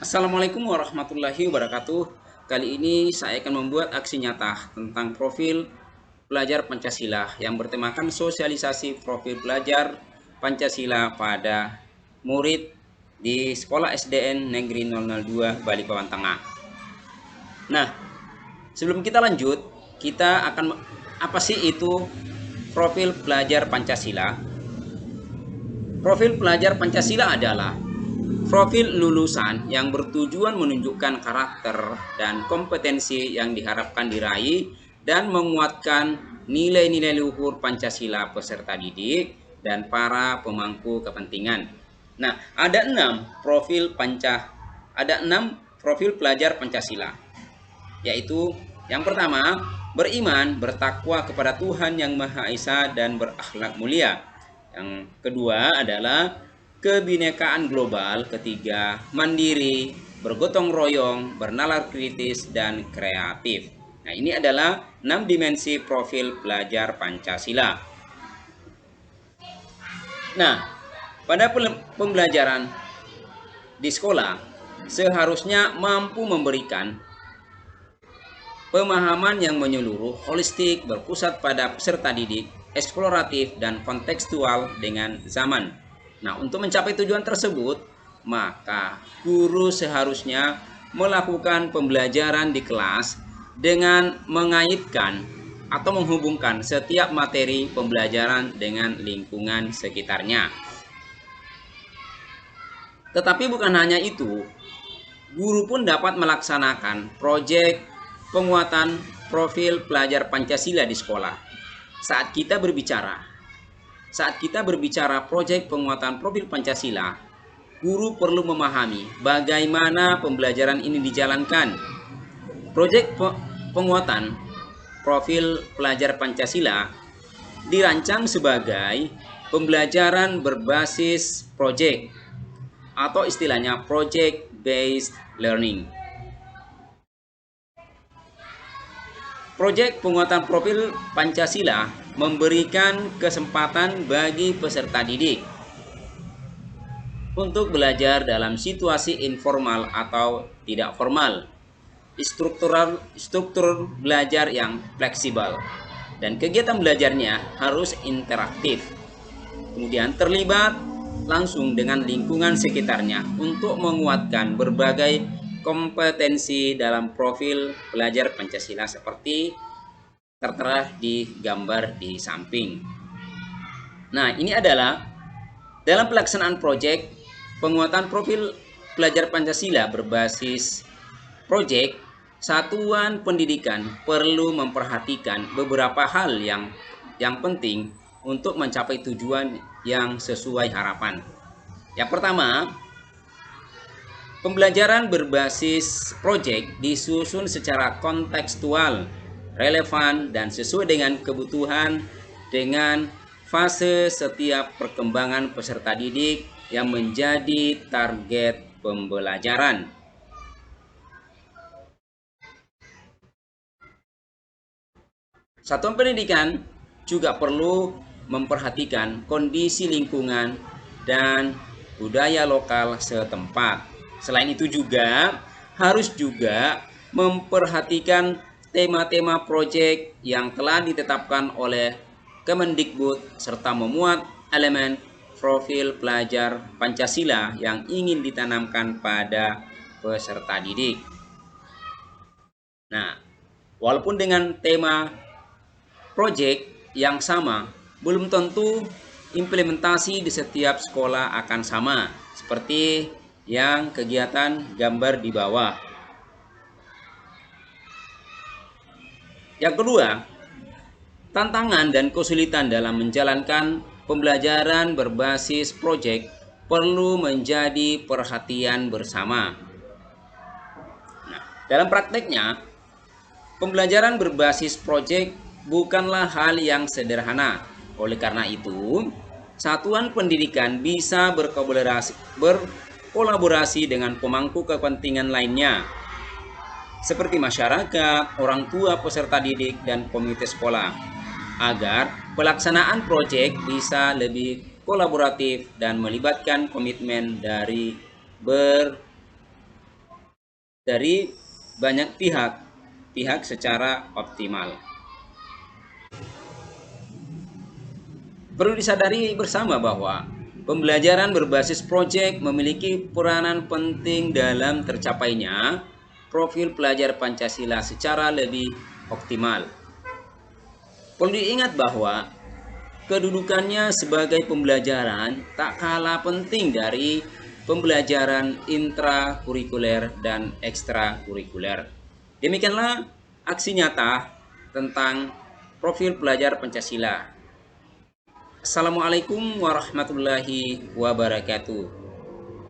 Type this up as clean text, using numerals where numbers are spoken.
Assalamualaikum warahmatullahi wabarakatuh. Kali ini saya akan membuat aksi nyata tentang profil pelajar Pancasila yang bertemakan sosialisasi profil pelajar Pancasila pada murid di Sekolah SDN Negeri 002 Balikpapan Tengah. Nah, sebelum kita lanjut, kita akan apa sih itu profil pelajar Pancasila? Profil pelajar Pancasila adalah profil lulusan yang bertujuan menunjukkan karakter dan kompetensi yang diharapkan diraih dan menguatkan nilai-nilai luhur Pancasila peserta didik dan para pemangku kepentingan. Nah, ada enam profil pelajar Pancasila, yaitu yang pertama, beriman, bertakwa kepada Tuhan yang Maha Esa dan berakhlak mulia. Yang kedua adalah kebinekaan global. Ketiga, mandiri, bergotong royong, bernalar kritis, dan kreatif. Nah, ini adalah 6 dimensi profil pelajar Pancasila. Nah, pada pembelajaran di sekolah, seharusnya mampu memberikan pemahaman yang menyeluruh, holistik, berpusat pada peserta didik, eksploratif, dan kontekstual dengan zaman. Nah, untuk mencapai tujuan tersebut, maka guru seharusnya melakukan pembelajaran di kelas dengan mengaitkan atau menghubungkan setiap materi pembelajaran dengan lingkungan sekitarnya. Tetapi bukan hanya itu, guru pun dapat melaksanakan proyek penguatan profil pelajar Pancasila di sekolah. Saat kita berbicara proyek penguatan profil Pancasila, guru perlu memahami bagaimana pembelajaran ini dijalankan. Proyek penguatan profil pelajar Pancasila dirancang sebagai pembelajaran berbasis proyek atau istilahnya project based learning. Proyek penguatan profil Pancasila memberikan kesempatan bagi peserta didik untuk belajar dalam situasi informal atau tidak formal, struktur belajar yang fleksibel, dan kegiatan belajarnya harus interaktif. Kemudian terlibat langsung dengan lingkungan sekitarnya untuk menguatkan berbagai kompetensi dalam profil pelajar Pancasila seperti tertera di gambar di samping. Nah, ini adalah dalam pelaksanaan proyek penguatan profil pelajar Pancasila berbasis proyek, satuan pendidikan perlu memperhatikan beberapa hal yang penting untuk mencapai tujuan yang sesuai harapan. Yang pertama, pembelajaran berbasis proyek disusun secara kontekstual, relevan, dan sesuai dengan kebutuhan dengan fase setiap perkembangan peserta didik yang menjadi target pembelajaran. Satuan pendidikan juga perlu memperhatikan kondisi lingkungan dan budaya lokal setempat. Selain itu harus juga memperhatikan tema-tema proyek yang telah ditetapkan oleh Kemendikbud serta memuat elemen profil pelajar Pancasila yang ingin ditanamkan pada peserta didik. Nah, walaupun dengan tema proyek yang sama, belum tentu implementasi di setiap sekolah akan sama, seperti yang kegiatan gambar di bawah. Yang kedua, tantangan dan kesulitan dalam menjalankan pembelajaran berbasis proyek perlu menjadi perhatian bersama. Nah, dalam prakteknya, pembelajaran berbasis proyek bukanlah hal yang sederhana. Oleh karena itu, satuan pendidikan bisa berkolaborasi dengan pemangku kepentingan lainnya, seperti masyarakat, orang tua peserta didik, dan komite sekolah, agar pelaksanaan proyek bisa lebih kolaboratif dan melibatkan komitmen dari dari banyak pihak secara optimal. Perlu disadari bersama bahwa pembelajaran berbasis proyek memiliki peranan penting dalam tercapainya profil pelajar Pancasila secara lebih optimal. Perlu diingat bahwa kedudukannya sebagai pembelajaran tak kalah penting dari pembelajaran intrakurikuler dan ekstrakurikuler. Demikianlah aksi nyata tentang profil pelajar Pancasila. Assalamualaikum warahmatullahi wabarakatuh.